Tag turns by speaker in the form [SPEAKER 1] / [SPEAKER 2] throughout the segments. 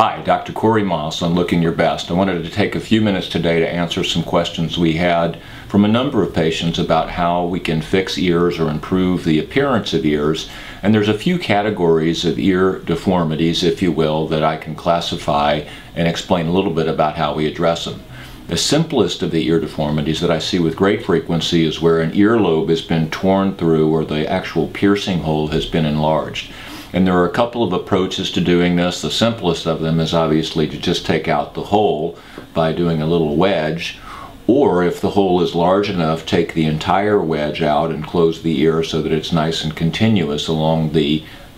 [SPEAKER 1] Hi, Dr. Corey Maas on Looking Your Best. I wanted to take a few minutes today to answer some questions we had from a number of patients about how we can fix ears or improve the appearance of ears. And there's a few categories of ear deformities, if you will, that I can classify and explain a little bit about how we address them. The simplest of the ear deformities that I see with great frequency is where an earlobe has been torn through or the actual piercing hole has been enlarged. And there are a couple of approaches to doing this. The simplest of them is obviously to just take out the hole by doing a little wedge, or if the hole is large enough, take the entire wedge out and close the ear so that it's nice and continuous along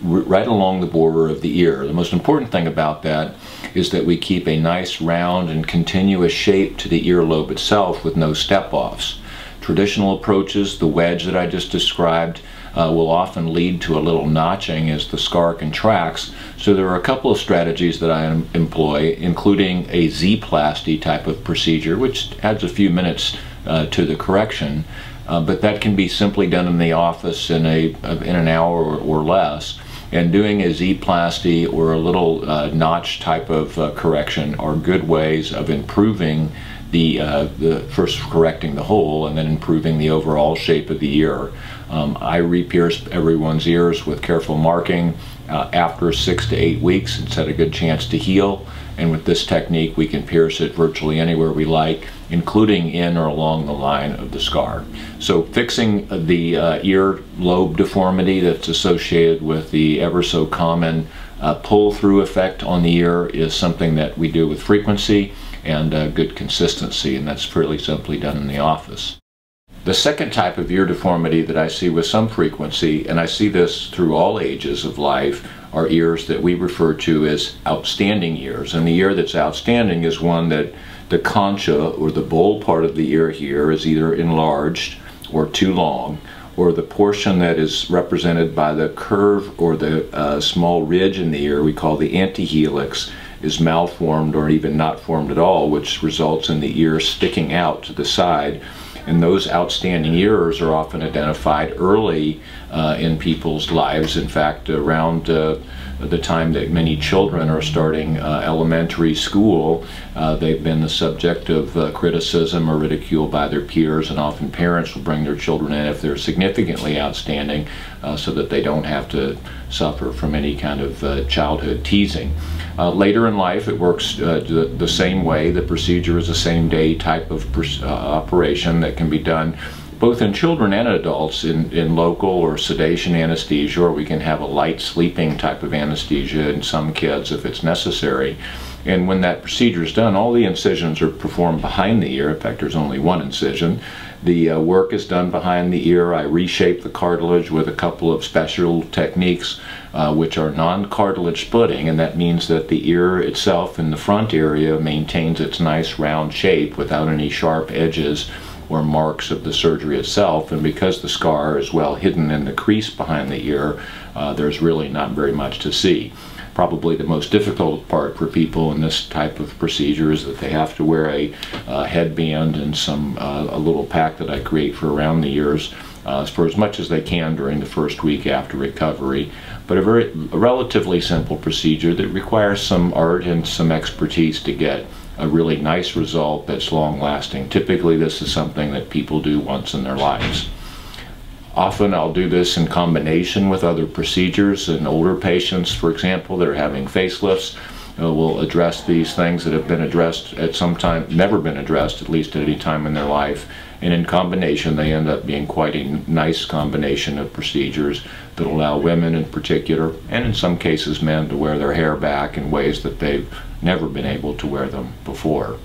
[SPEAKER 1] right along the border of the ear. The most important thing about that is that we keep a nice round and continuous shape to the earlobe itself with no step-offs. Traditional approaches, the wedge that I just described, will often lead to a little notching as the scar contracts. So there are a couple of strategies that I employ, including a Z-plasty type of procedure, which adds a few minutes to the correction, but that can be simply done in the office in an hour or less. And doing a Z-plasty or a little notch type of correction are good ways of improving the first correcting the hole and then improving the overall shape of the ear. I re-pierce everyone's ears with careful marking after 6 to 8 weeks. It's had a good chance to heal, and with this technique we can pierce it virtually anywhere we like, including in or along the line of the scar. So fixing the ear lobe deformity that's associated with the ever so common pull-through effect on the ear is something that we do with frequency and good consistency, and that's fairly simply done in the office. The second type of ear deformity that I see with some frequency, and I see this through all ages of life, are ears that we refer to as outstanding ears. And the ear that's outstanding is one that the concha, or the bowl part of the ear here, is either enlarged or too long, or the portion that is represented by the curve or the small ridge in the ear we call the antihelix is malformed or even not formed at all, which results in the ear sticking out to the side. And those outstanding ears are often identified early in people's lives. In fact, around the time that many children are starting elementary school, they've been the subject of criticism or ridicule by their peers, and often parents will bring their children in if they're significantly outstanding so that they don't have to suffer from any kind of childhood teasing. Later in life, it works the same way. The procedure is a same-day type of operation that can be done both in children and adults in local or sedation anesthesia, or we can have a light sleeping type of anesthesia in some kids if it's necessary. And when that procedure is done, all the incisions are performed behind the ear. In fact, there's only one incision. The work is done behind the ear. I reshape the cartilage with a couple of special techniques which are non-cartilage splitting, and that means that the ear itself in the front area maintains its nice round shape without any sharp edges or marks of the surgery itself. And because the scar is well hidden in the crease behind the ear, there's really not very much to see. Probably the most difficult part for people in this type of procedure is that they have to wear a headband and a little pack that I create for around the ears for as much as they can during the first week after recovery. But a relatively simple procedure that requires some art and some expertise to get a really nice result that's long-lasting. Typically this is something that people do once in their lives. Often I'll do this in combination with other procedures. In older patients, for example, that are having facelifts, we'll address these things that have been addressed at some time, never been addressed, at least at any time in their life. And in combination, they end up being quite a nice combination of procedures that allow women in particular, and in some cases men, to wear their hair back in ways that they've never been able to wear them before.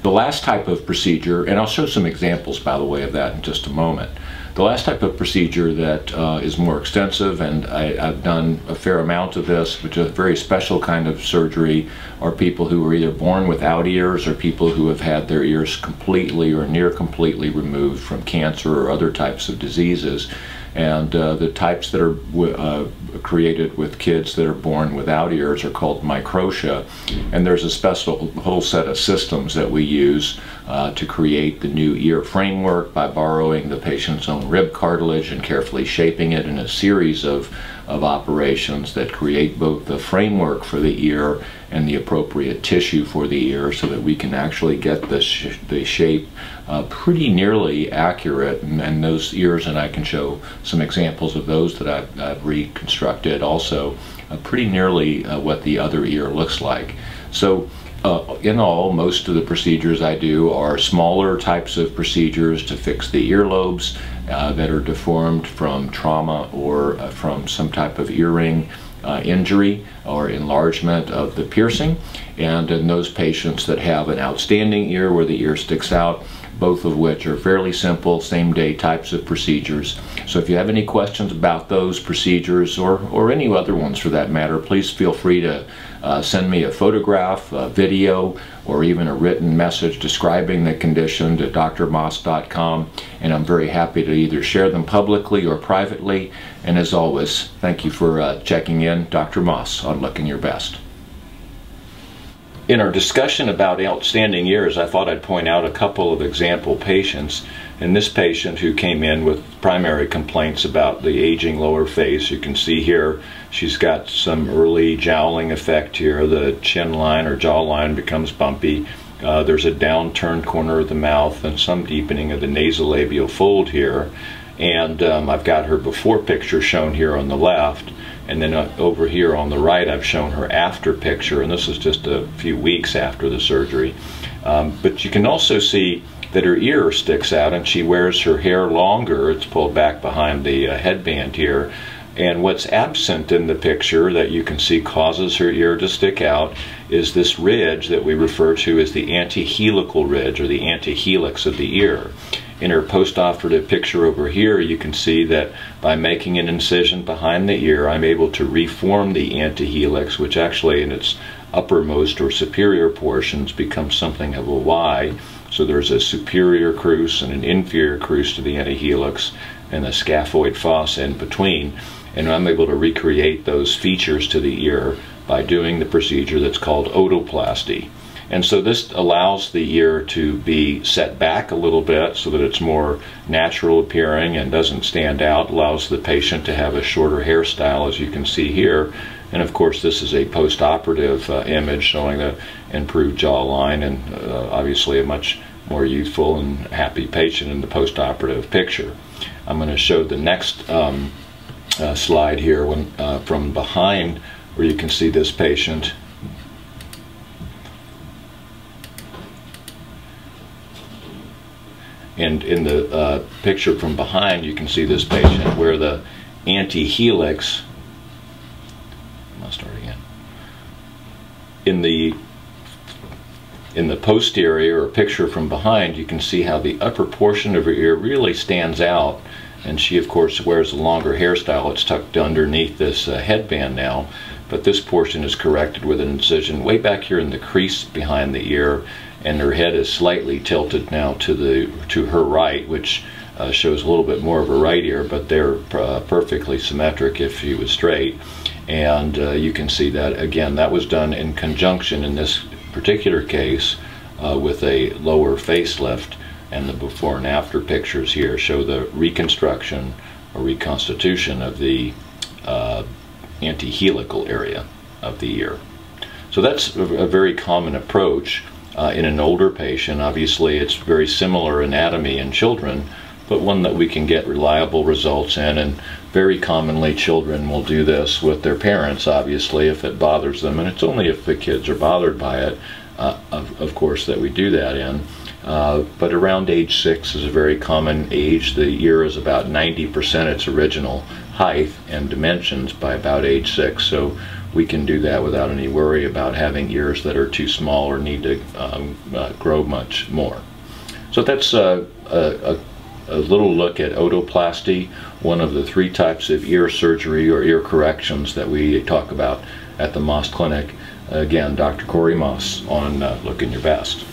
[SPEAKER 1] The last type of procedure, and I'll show some examples, by the way, of that in just a moment. The last type of procedure that is more extensive, and I've done a fair amount of this, which is a very special kind of surgery, are people who are either born without ears or people who have had their ears completely or near completely removed from cancer or other types of diseases. And the types that are created with kids that are born without ears are called microtia. And there's a special whole set of systems that we use to create the new ear framework by borrowing the patient's own rib cartilage and carefully shaping it in a series of operations that create both the framework for the ear and the appropriate tissue for the ear, so that we can actually get the shape pretty nearly accurate. And those ears, and I can show some examples of those that I've reconstructed also, pretty nearly what the other ear looks like. So in all, most of the procedures I do are smaller types of procedures to fix the earlobes that are deformed from trauma or from some type of earring injury or enlargement of the piercing. And in those patients that have an outstanding ear where the ear sticks out, both of which are fairly simple, same-day types of procedures. So if you have any questions about those procedures or any other ones for that matter, please feel free to send me a photograph, a video, or even a written message describing the condition to drmaas.com, and I'm very happy to either share them publicly or privately. And as always, thank you for checking in. Dr. Maas on Looking Your Best. In our discussion about outstanding ears, I thought I'd point out a couple of example patients. In this patient who came in with primary complaints about the aging lower face, you can see here she's got some early jowling effect here. The chin line or jawline becomes bumpy. There's a downturned corner of the mouth and some deepening of the nasolabial fold here. And I've got her before picture shown here on the left. And then over here on the right, I've shown her after picture, and this is just a few weeks after the surgery. But you can also see that her ear sticks out, and she wears her hair longer. It's pulled back behind the headband here. And what's absent in the picture that you can see causes her ear to stick out is this ridge that we refer to as the antihelical ridge, or the antihelix of the ear. In her post-operative picture over here, you can see that by making an incision behind the ear, I'm able to reform the antihelix, which actually in its uppermost or superior portions becomes something of a Y. So there's a superior crus and an inferior crus to the antihelix and a scaphoid fossa in between. And I'm able to recreate those features to the ear by doing the procedure that's called otoplasty. And so this allows the ear to be set back a little bit so that it's more natural appearing and doesn't stand out, allows the patient to have a shorter hairstyle, as you can see here. And of course this is a post-operative image showing the improved jawline and obviously a much more youthful and happy patient in the post-operative picture. I'm going to show the next slide here from behind, where you can see this patient. And in the picture from behind, you can see this patient where the antihelix, I'll start again, in the posterior or picture from behind, you can see how the upper portion of her ear really stands out. And she, of course, wears a longer hairstyle. It's tucked underneath this headband now. But this portion is corrected with an incision way back here in the crease behind the ear. And her head is slightly tilted now to her right, which shows a little bit more of a right ear, but they're perfectly symmetric if she was straight. And you can see that, again, that was done in conjunction in this particular case with a lower facelift. And the before and after pictures here show the reconstruction or reconstitution of the antihelical area of the ear. So that's a very common approach in an older patient. Obviously it's very similar anatomy in children, but one that we can get reliable results in. And very commonly children will do this with their parents, obviously, if it bothers them. And it's only if the kids are bothered by it, of course, that we do that in. But around age 6 is a very common age. The ear is about 90% its original height and dimensions by about age 6. So we can do that without any worry about having ears that are too small or need to grow much more. So that's a little look at otoplasty, one of the 3 types of ear surgery or ear corrections that we talk about at the Maas Clinic. Again, Dr. Corey Maas on Looking Your Best.